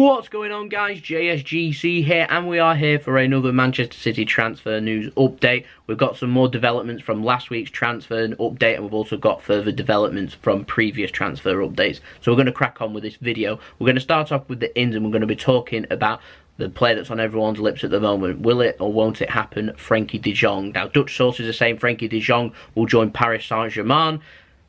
What's going on, guys? JSGC here, and we are here for another Manchester City transfer news update. We've got some more developments from last week's transfer update, and we've also got further developments from previous transfer updates. So we're going to crack on with this video. We're going to start off with the ins, and we're going to be talking about the player that's on everyone's lips at the moment. Will it or won't it happen? Frenkie De Jong. Now, Dutch sources are saying Frenkie De Jong will join Paris Saint-Germain.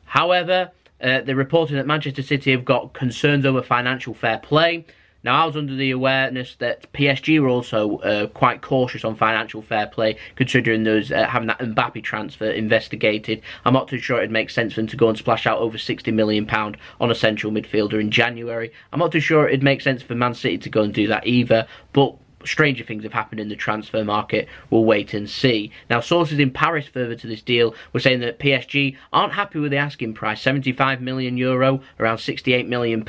However, they're reporting that Manchester City have got concerns over financial fair play. Now, I was under the awareness that PSG were also quite cautious on financial fair play, considering those having that Mbappe transfer investigated. I'm not too sure it'd make sense for them to go and splash out over £60 million on a central midfielder in January. I'm not too sure it'd make sense for Man City to go and do that either, but stranger things have happened in the transfer market. We'll wait and see. Now, sources in Paris further to this deal were saying that PSG aren't happy with the asking price, €75 million, around £68 million,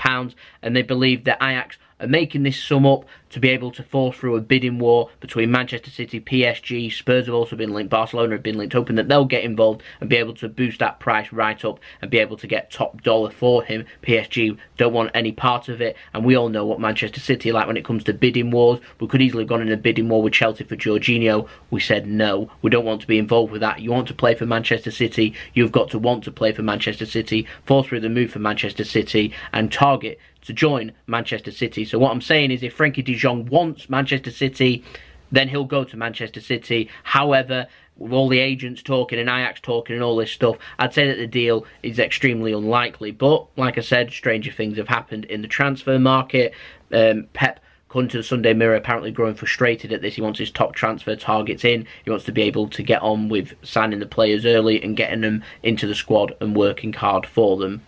and they believe that Ajax are making this sum up to be able to force through a bidding war between Manchester City, PSG, Spurs have also been linked, Barcelona have been linked, hoping that they'll get involved and be able to boost that price right up and be able to get top dollar for him. PSG don't want any part of it, and we all know what Manchester City are like when it comes to bidding wars. We could easily have gone in a bidding war with Chelsea for Jorginho. We said no, we don't want to be involved with that. You want to play for Manchester City, you've got to want to play for Manchester City, force through the move for Manchester City and target to join Manchester City. So what I'm saying is, if Frenkie De Jong wants Manchester City, then he'll go to Manchester City. However, with all the agents talking and Ajax talking and all this stuff, I'd say that the deal is extremely unlikely. But, like I said, stranger things have happened in the transfer market. Pep, according to the Sunday Mirror, apparently growing frustrated at this. He wants his top transfer targets in. He wants to be able to get on with signing the players early and getting them into the squad and working hard for them.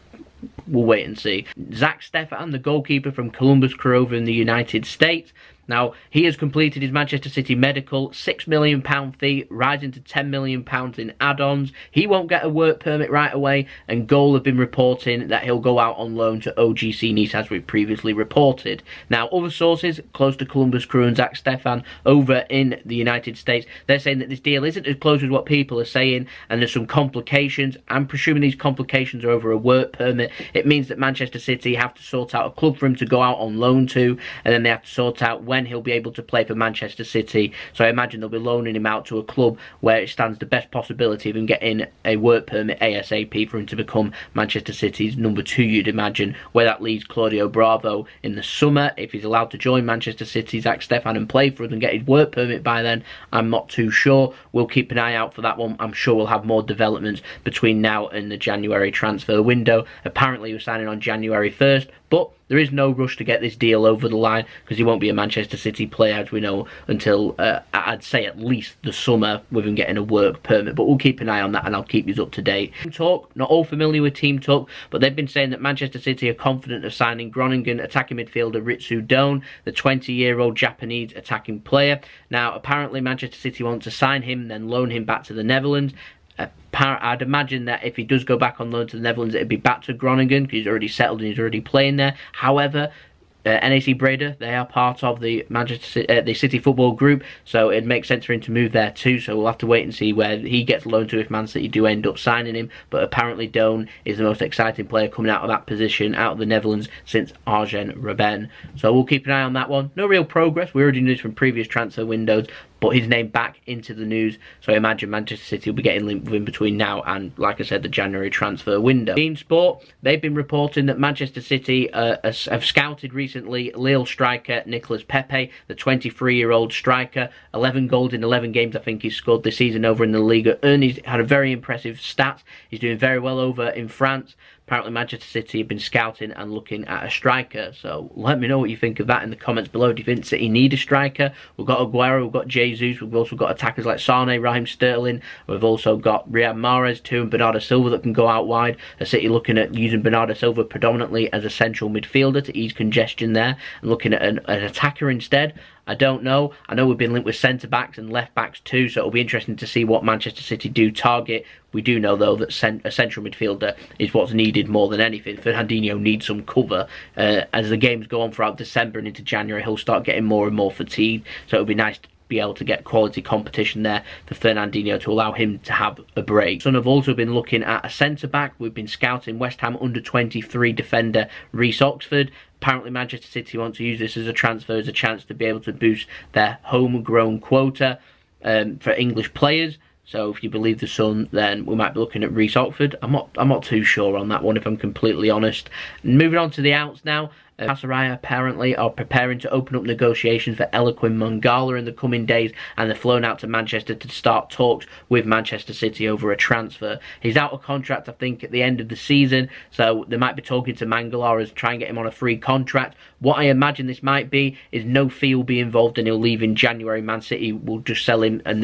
We'll wait and see. Zack Steffen, the goalkeeper from Columbus Crew over in the United States. Now, he has completed his Manchester City medical, £6 million fee, rising to £10 million in add-ons. He won't get a work permit right away, and Goal have been reporting that he'll go out on loan to OGC Nice, as we previously reported. Now, other sources close to Columbus Crew and Zack Steffen over in the United States, they're saying that this deal isn't as close as what people are saying, and there's some complications. I'm presuming these complications are over a work permit. It means that Manchester City have to sort out a club for him to go out on loan to, and then they have to sort out when he'll be able to play for Manchester City. So I imagine they'll be loaning him out to a club where it stands the best possibility of him getting a work permit ASAP for him to become Manchester City's number 2, you'd imagine. Where that leaves Claudio Bravo in the summer, if he's allowed to join Manchester City, Zack Steffen, and play for us and get his work permit by then, I'm not too sure. We'll keep an eye out for that one. I'm sure we'll have more developments between now and the January transfer window. Apparently we're signing on January 1st, but there is no rush to get this deal over the line, because he won't be a Manchester City player, as we know, until I'd say at least the summer with him getting a work permit. But we'll keep an eye on that, and I'll keep you up to date. Team Talk, not all familiar with Team Talk, but they've been saying that Manchester City are confident of signing Groningen attacking midfielder Ritsu Doan, the 20-year-old Japanese attacking player. Now, apparently Manchester City want to sign him, then loan him back to the Netherlands. I'd imagine that if he does go back on loan to the Netherlands, it'd be back to Groningen, because he's already settled and he's already playing there. However, NAC Breda, they are part of the the City football group, so it makes sense for him to move there too. So we'll have to wait and see where he gets loaned to if Man City do end up signing him. But apparently Doan is the most exciting player coming out of that position, out of the Netherlands, since Arjen Robben. So we'll keep an eye on that one. No real progress. We already knew this from previous transfer windows, but his name back into the news, so I imagine Manchester City will be getting linked with him between now and, like I said, the January transfer window. Bein Sport, they've been reporting that Manchester City have scouted recently Lille striker Nicolas Pepe, the 23-year-old striker. 11 goals in 11 games, I think, he's scored this season over in the Liga 1. He's had a very impressive stats. He's doing very well over in France. Apparently Manchester City have been scouting and looking at a striker, so let me know what you think of that in the comments below. Do you think City need a striker? We've got Aguero, we've got Jesus, we've also got attackers like Sane, Raheem Sterling, we've also got Riyad Mahrez too, and Bernardo Silva that can go out wide. Are City looking at using Bernardo Silva predominantly as a central midfielder to ease congestion there, and looking at an attacker instead? I don't know. I know we've been linked with centre-backs and left-backs too, so it'll be interesting to see what Manchester City do target. We do know, though, that a central midfielder is what's needed more than anything. Fernandinho needs some cover. As the games go on throughout December and into January, he'll start getting more and more fatigued, so it'll be nice to be able to get quality competition there for Fernandinho to allow him to have a break. Sun have also been looking at a centre-back. We've been scouting West Ham under-23 defender Reece Oxford. Apparently Manchester City want to use this as a transfer, as a chance to be able to boost their homegrown quota for English players. So if you believe the Sun, then we might be looking at Reece Oxford. I'm not too sure on that one, if I'm completely honest. Moving on to the outs now. Galatasaray apparently are preparing to open up negotiations for Eliaquim Mangala in the coming days, and they're flown out to Manchester to start talks with Manchester City over a transfer. He's out of contract, I think, at the end of the season, so they might be talking to Mangala as try and get him on a free contract. What I imagine this might be is no fee will be involved and he'll leave in January. Man City will just sell him and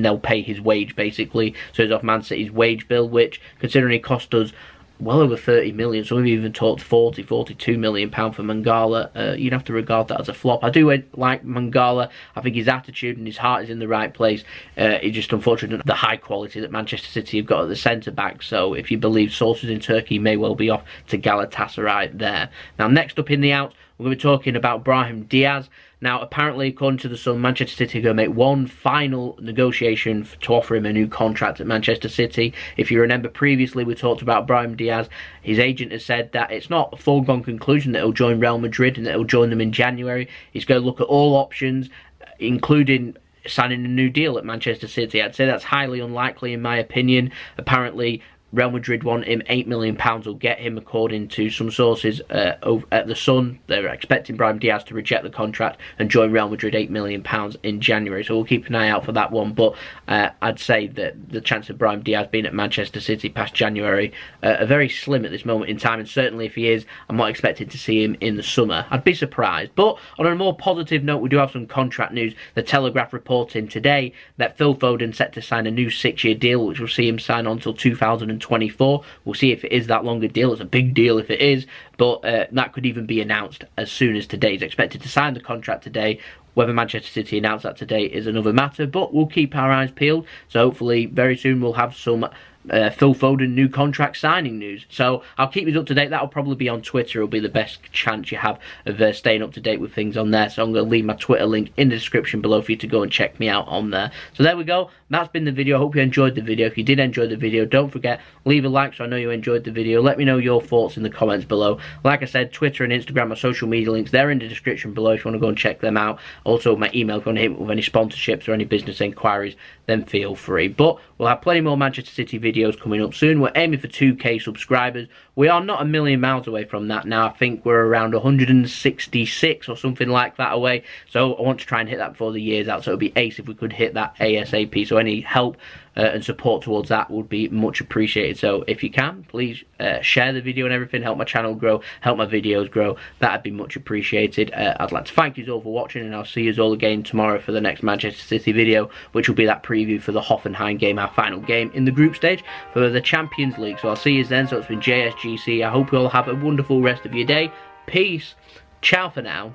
they'll pay his wage, basically. So he's off Man City's wage bill, which, considering he cost us well over 30 million, some of you even talked 42 million pound for Mangala. You'd have to regard that as a flop. I do like Mangala. I think his attitude and his heart is in the right place. It's just unfortunate the high quality that Manchester City have got at the centre back. So if you believe sources in Turkey, he may well be off to Galatasaray there. Now next up in the out, we're going to be talking about Brahim Diaz. Now, apparently, according to the Sun, Manchester City are going to make one final negotiation to offer him a new contract at Manchester City. If you remember previously, we talked about Brahim Diaz. His agent has said that it's not a foregone conclusion that he'll join Real Madrid and that he'll join them in January. He's going to look at all options, including signing a new deal at Manchester City. I'd say that's highly unlikely in my opinion. Apparently, Real Madrid want him. £8 million will get him, according to some sources at the Sun. They're expecting Brahim Diaz to reject the contract and join Real Madrid £8 million in January. So we'll keep an eye out for that one. But I'd say that the chance of Brahim Diaz being at Manchester City past January are very slim at this moment in time. And certainly if he is, I'm not expected to see him in the summer. I'd be surprised. But on a more positive note, we do have some contract news. The Telegraph reporting today that Phil Foden set to sign a new 6-year deal, which will see him sign on until 2024. We'll see if it is that longer deal. It's a big deal if it is, but that could even be announced as soon as today. He's expected to sign the contract today. Whether Manchester City announce that today is another matter, but we'll keep our eyes peeled. So hopefully very soon we'll have some Phil Foden new contract signing news. So I'll keep you up to date. That'll probably be on Twitter. It'll be the best chance you have of staying up to date with things on there. So I'm going to leave my Twitter link in the description below for you to go and check me out on there. So there we go. That's been the video. I hope you enjoyed the video. If you did enjoy the video, don't forget, leave a like so I know you enjoyed the video. Let me know your thoughts in the comments below. Like I said, Twitter and Instagram are social media links. They're in the description below if you want to go and check them out. Also, my email, if you want to hit me with any sponsorships or any business inquiries, then feel free. But we'll have plenty more Manchester City videos coming up soon. We're aiming for 2k subscribers. We are not a million miles away from that now. I think we're around 166 or something like that away. So I want to try and hit that before the year's out. So it would be ace if we could hit that ASAP. So any help and support towards that would be much appreciated. So if you can, please share the video and everything. Help my channel grow. Help my videos grow. That'd be much appreciated. I'd like to thank you all for watching, and I'll see you all again tomorrow for the next Manchester City video, which will be that preview for the Hoffenheim game, our final game in the group stage for the Champions League. So I'll see you then. So it's been JSGC. I hope you all have a wonderful rest of your day. Peace. Ciao for now.